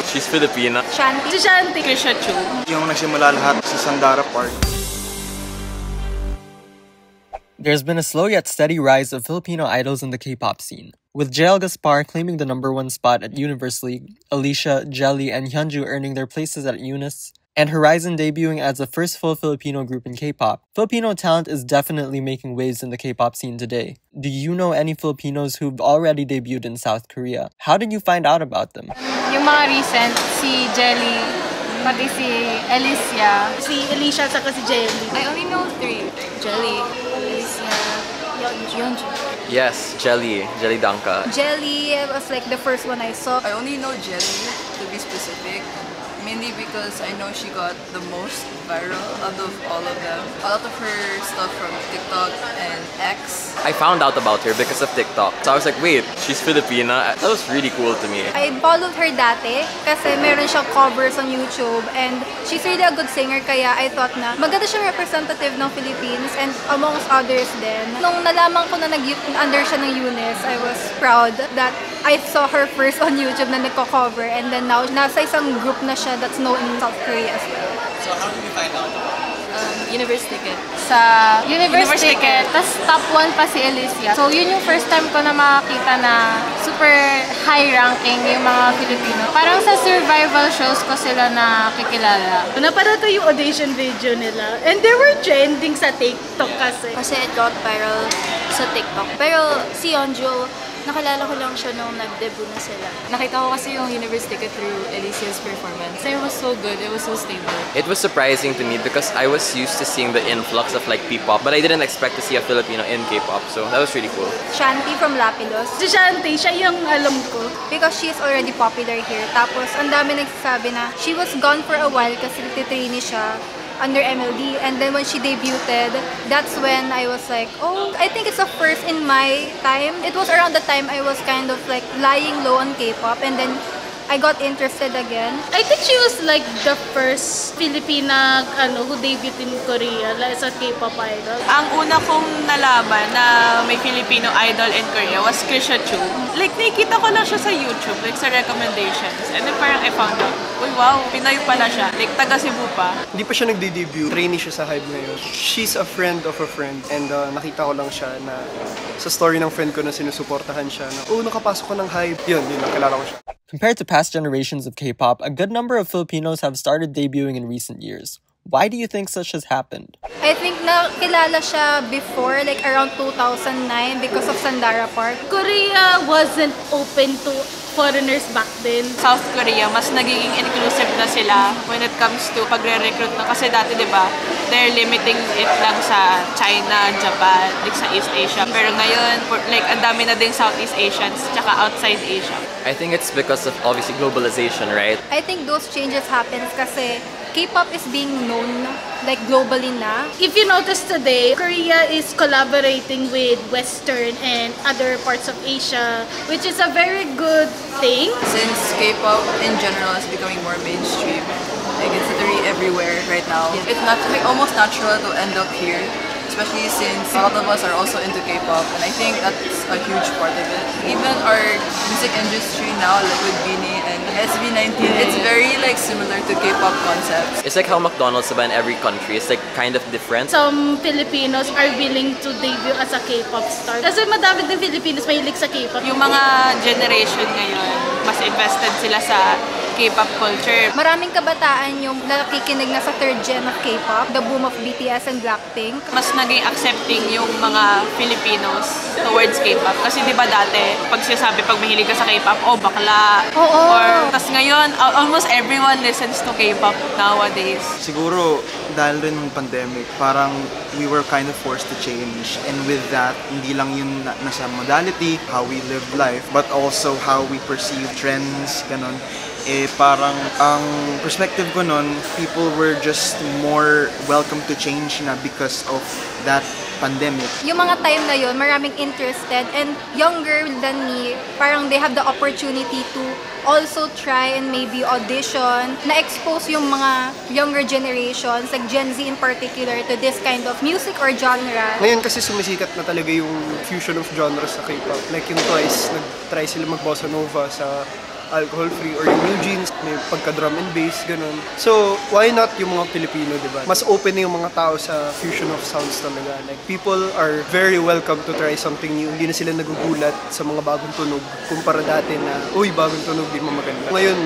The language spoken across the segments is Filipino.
She's Filipina. Shanti. Si Shanti. Krisha Chu. Yung nagsimula lahat sa Sandara Park. There's been a slow yet steady rise of Filipino idols in the K-pop scene, with JL Gaspar claiming the #1 spot at Universe League, Alicia, Jelly, and Hyunju earning their places at Eunice, and Horizon debuting as the first full Filipino group in K-pop. Filipino talent is definitely making waves in the K-pop scene today. Do you know any Filipinos who've already debuted in South Korea? How did you find out about them? Yung mga recent, si Jelly, pati si Alicia. Si Alicia saka si Jelly. I only know 3. Jelly, Alicia, Hyunju. Yes, Jelly Danka. Jelly was like the first one I saw. I only know Jelly, to be specific, mainly because I know she got the most viral out of all of them. A lot of her stuff from TikTok and X. I found out about her because of TikTok. So I was like, wait, she's Filipina? That was really cool to me. I followed her dati kasi meron siyang covers on YouTube and she's really a good singer kaya I thought na maganda siyang representative ng Philippines and amongst others din. Nung nalaman ko na under siya ng Eunice, I was proud that I saw her first on YouTube na nagko-cover and then now nasa isang group na siya that's known in South Korea as well. So how did you find out? Universe Ticket. Sa Universe Ticket, tas top 1 pa si Alicia. So yun yung first time ko na makakita na super high ranking yung mga Filipino. Parang sa survival shows ko sila nakikilala. Napanood ko yung audition video nila and they were trending sa TikTok kasi. Kasi it got viral sa TikTok. Pero si Yeonju, nakilala ko lang siya nung nag-debut na sila. Nakita ko kasi yung Universe Ticket through Alicia's performance. It was so good, it was so stable. It was surprising to me because I was used to seeing the influx of like P-pop, but I didn't expect to see a Filipino in K-pop, so that was really cool. Shanti from Lapidos. Si Shanti, siya yung alam ko. Because she is already popular here. Tapos, ang dami nagsasabi na she was gone for a while kasi nagtitrainee siya under MLD, and then when she debuted, that's when I was like, oh, I think it's a first in my time. It was around the time I was kind of like lying low on K-pop, and then I got interested again. I think she was like the first Filipina who debuted in Korea as a K-pop idol. Ang una kong nalaman na may Filipino idol in Korea was Krisha Chu. Like, nakikita ko lang siya sa YouTube, like sa recommendations. And then parang I found out, uy wow, Pinoy pala siya. Like, taga Cebu pa. Hindi pa siya nagde-debut. Trainee siya sa Hybe ngayon. She's a friend of a friend. And nakita ko lang siya na sa story ng friend ko na sinusuportahan siya. Na, nakapasok ko ng Hybe. Yun, nakilala ko siya. Compared to past generations of K-pop, a good number of Filipinos have started debuting in recent years. Why do you think such has happened? I think nakilala siya before, like around 2009 because of Sandara Park. Korea wasn't open to foreigners back then. South Korea, mas nagiging inclusive na sila when it comes to pagre-recruit na. Kasi dati, di ba, they're limiting it lang sa China, Japan, like sa East Asia. Pero ngayon, like, ang dami na ding Southeast Asians, tsaka outside Asia. I think it's because of obviously globalization, right? I think those changes happen kasi K-pop is being known like globally na. If you notice today, Korea is collaborating with Western and other parts of Asia, which is a very good thing. Since K-pop in general is becoming more mainstream, like it's literally everywhere right now. It's not like almost natural to end up here, especially since a lot of us are also into K-pop, and I think that's a huge part of it. Even our music industry now, like with BINI and SB19, it's very like similar to K-pop concepts. It's like how McDonald's in every country. It's like kind of different. Some Filipinos are willing to debut as a K-pop star. Kasi madami din Filipinos mahilig sa K-pop. Yung mga generation ngayon, mas invested sila sa K-pop culture. Maraming kabataan yung nakikinig na sa third gen of K-pop, the boom of BTS and Blackpink. Mas naging accepting yung mga Filipinos towards K-pop. Kasi di ba dati, pag sinasabi pag mahilig ka sa K-pop, bakla. Oo. Or, tas ngayon, almost everyone listens to K-pop nowadays. Siguro, dahil rin ng pandemic, parang we were kind of forced to change. And with that, hindi lang yun nasa modality, how we live life, but also how we perceive trends, ganun. Parang ang perspective ko nun, people were just more welcome to change na because of that pandemic. Yung mga time na yun, maraming interested and younger than me, parang they have the opportunity to also try and maybe audition, na-expose yung mga younger generations, like Gen Z in particular, to this kind of music or genre. Ngayon kasi sumisikat na talaga yung fusion of genres sa K-pop. Like yung Twice, nag-try sila mag-bossa nova sa alcohol-free, or yung New Jeans, may pagka-drum and bass, ganun. So, why not yung mga Pilipino, di ba? Mas open na yung mga tao sa fusion of sounds talaga. Like, people are very welcome to try something new. Hindi na sila nagugulat sa mga bagong tunog kumpara dati na, uy, bagong tunog, di mo maganda. Ngayon,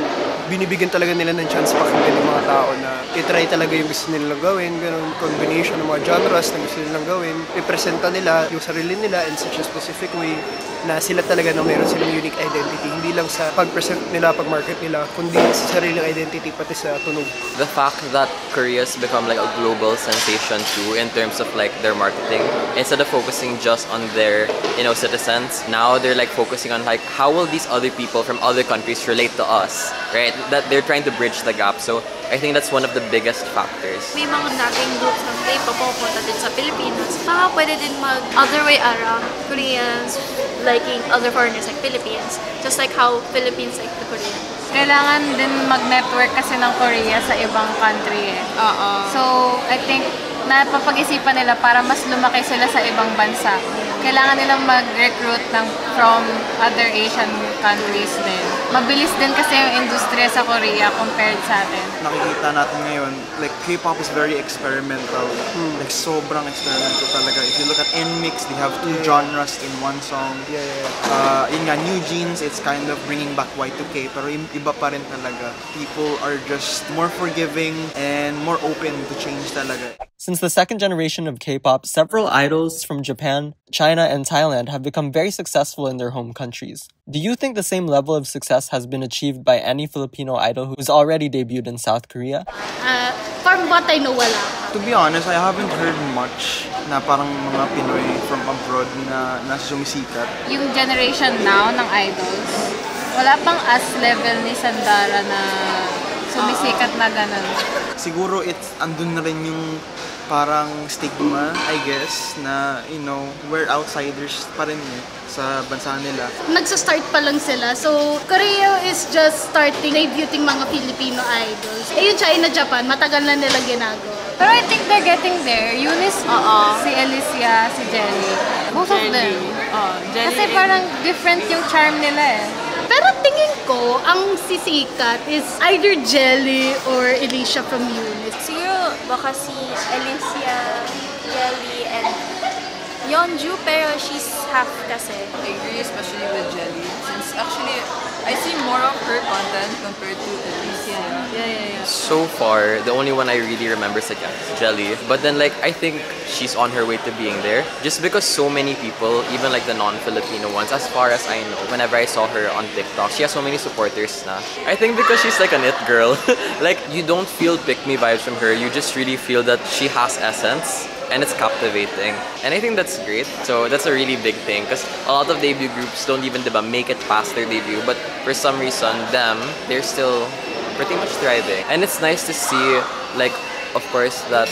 binibigyan talaga nila ng chance pakinggan ng mga tao na i-try talaga yung gusto nilang gawin, ganun, combination ng mga genres na gusto nilang gawin, i-presenta nila yung sarili nila in such a specific way na sila talaga na mayroon silang unique identity. Hindi lang sa pag-present nila, pag-market nila, kundi sa sariling identity, pati sa tunog. The fact that Korea's become like a global sensation too in terms of like their marketing, instead of focusing just on their, you know, citizens, now they're like focusing on like how will these other people from other countries relate to us, right? That they're trying to bridge the gap. So I think that's one of the biggest factors. May mga dating groups ng K-pop pupunta din sa Pilipinas. Baka pwede din mag other way around. Koreans liking other foreigners like Philippines. Just like how Philippines like the Koreans. Kailangan din mag-network kasi ng Korea sa ibang country eh. So, I think napapag-isipan nila para mas lumaki sila sa ibang bansa. Kailangan nilang mag-recruit from other Asian countries din. Mabilis din kasi yung industriya sa Korea compared sa atin. Nakikita natin ngayon, like K-pop is very experimental. Like sobrang experimental talaga. If you look at NMIXX, they have 2 genres in one song. Yun nga, New Jeans, it's kind of bringing back Y2K, pero iba pa rin talaga. People are just more forgiving and more open to change talaga. Since the second generation of K-pop, several idols from Japan, China, and Thailand have become very successful in their home countries. Do you think the same level of success has been achieved by any Filipino idol who's already debuted in South Korea? From what I know, wala. To be honest, I haven't heard much na parang mga Pinoy from abroad na sumisikat. Yung generation now ng idols, wala pang as level ni Sandara na sumisikat na ganun. Siguro andun na rin yung parang stigma, I guess, na, you know, we're outsiders pa rin sa bansa nila. Nagsa-start pa lang sila. So, Korea is just starting debuting mga Filipino idols. Yung China, Japan, matagal na nila ginagawa. Pero I think they're getting there. Eunice, si Alicia, si Jelly. Both of them. Kasi parang different yung charm nila eh. Pero tingin ko, ang sisikat is either Jelly or Alicia from Eunice. Siguro baka si Alicia, Jelly, and Yeonju, pero she's half kasi. I agree, especially with Jelly. Since actually, I see more of her content compared to Alicia. So far, the only one I really remember is again Jelly. But then like I think she's on her way to being there. Just because so many people, even like the non-Filipino ones, as far as I know, whenever I saw her on TikTok, she has so many supporters na. I think because she's like an it girl. Like you don't feel pick-me vibes from her. You just really feel that she has essence. And it's captivating. And I think that's great. So that's a really big thing because a lot of debut groups don't even make it past their debut. But for some reason, they're still pretty much thriving. And it's nice to see, like, of course, that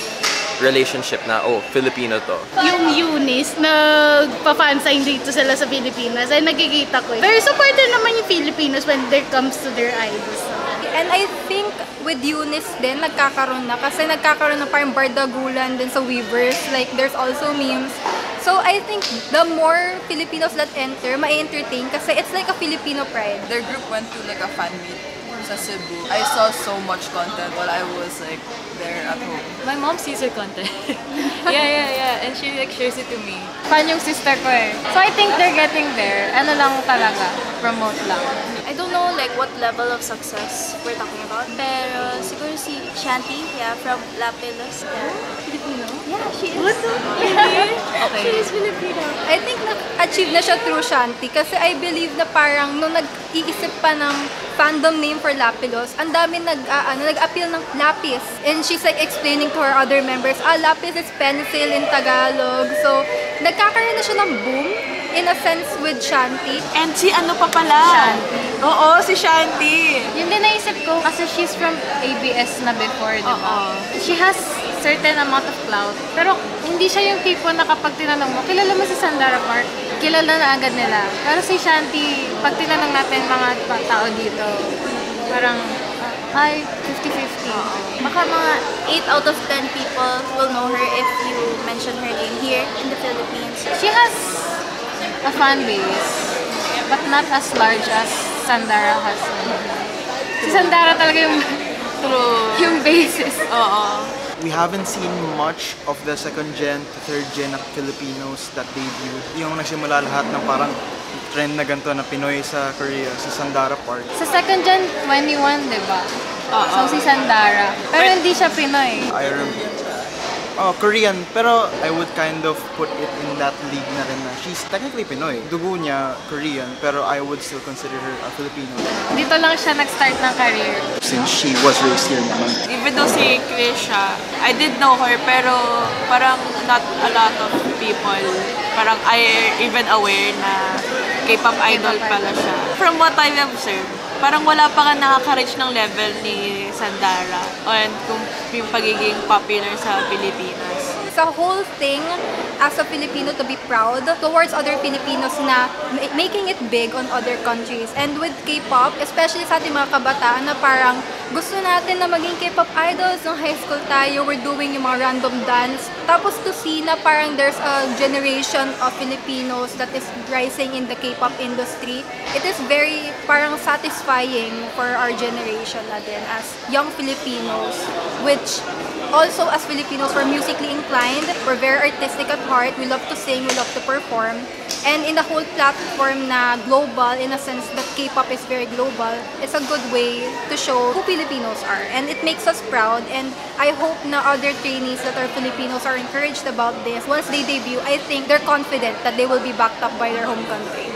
relationship na, oh, Filipino to. Yung Eunice, nagpa-fansign dito sila sa Pilipinas, ay nagkikita ko. Very supportive naman yung Filipinos when it comes to their idols. And I think with Eunice din, nagkakaroon na. Kasi nagkakaroon na parang bardagulan din sa Weverse. Like, there's also memes. So, I think the more Filipinos that enter, ma-entertain kasi it's like a Filipino pride. Their group went to like a fan meet sa Cebu. I saw so much content while I was like there at home. My mom sees her content. yeah. And she like shares it to me. Fan yung sister ko eh. So I think they're getting there. Ano lang talaga, promote lang. I don't know like what level of success we're talking about. Pero siguro si Shanti, from Lapilus. Filipino? Yeah, she is. What? Okay. She is Filipino. I think na-achieve na siya through Shanti kasi I believe na parang nung nag-iisip pa ng fandom name for Lapilus, ang dami nag-appeal ng Lapis. And she's like explaining to her other members, Lapis is pencil in Tagalog. So, nagkakaroon na siya ng boom in a sense with Shanti. And si ano pa pala? Shanti. Oo, si Shanti. Yun din naisip ko kasi she's from ABS na before, di ba? She has certain amount of clout. Pero hindi siya yung tipo na kapag tinanong mo, kilala mo si Sandara Park? Kilala na agad nila. Pero si Shanti, pag tinanong natin mga tao dito, parang, ay, 50-50. Baka mga 8 out of 10 people will know her if you mention her name here in the Philippines. She has a fan base, but not as large as Sandara has. Si Sandara talaga yung yung basis. Oo. We haven't seen much of the second gen to third gen of Filipinos that debuted. Yung nagsimula lahat ng parang trend na ganito na Pinoy sa Korea, si Sandara Park. Sa second gen, 21, di ba? So si Sandara. Pero hindi siya Pinoy. I remember. Korean, pero I would kind of put it in that league na rin na she's technically Pinoy. Dugo niya Korean, pero I would still consider her a Filipino. Dito lang siya nag-start ng career. Since she was raised here naman. Even though si Krisha, I did know her, pero parang not a lot of people, parang I even aware na K-pop idol pala siya. From what I've observed, parang wala pa nga nakaka-reach ng level ni Sandara and kung yung pagiging popular sa Pilipinas. It's a whole thing as a Filipino to be proud towards other Filipinos na making it big on other countries. And with K-pop, especially sa ating mga kabataan na parang gusto natin na maging K-pop idols nung high school tayo, we're doing yung mga random dance. Tapos to see na parang there's a generation of Filipinos that is rising in the K-pop industry, it is very parang satisfying for our generation na din as young Filipinos, which also as Filipinos, we're musically inclined, we're very artistic at heart, we love to sing, we love to perform. And in the whole platform na global, in a sense that K-pop is very global, it's a good way to show who Filipinos are. And it makes us proud, and I hope na other trainees that are Filipinos are encouraged about this. Once they debut, I think they're confident that they will be backed up by their home country.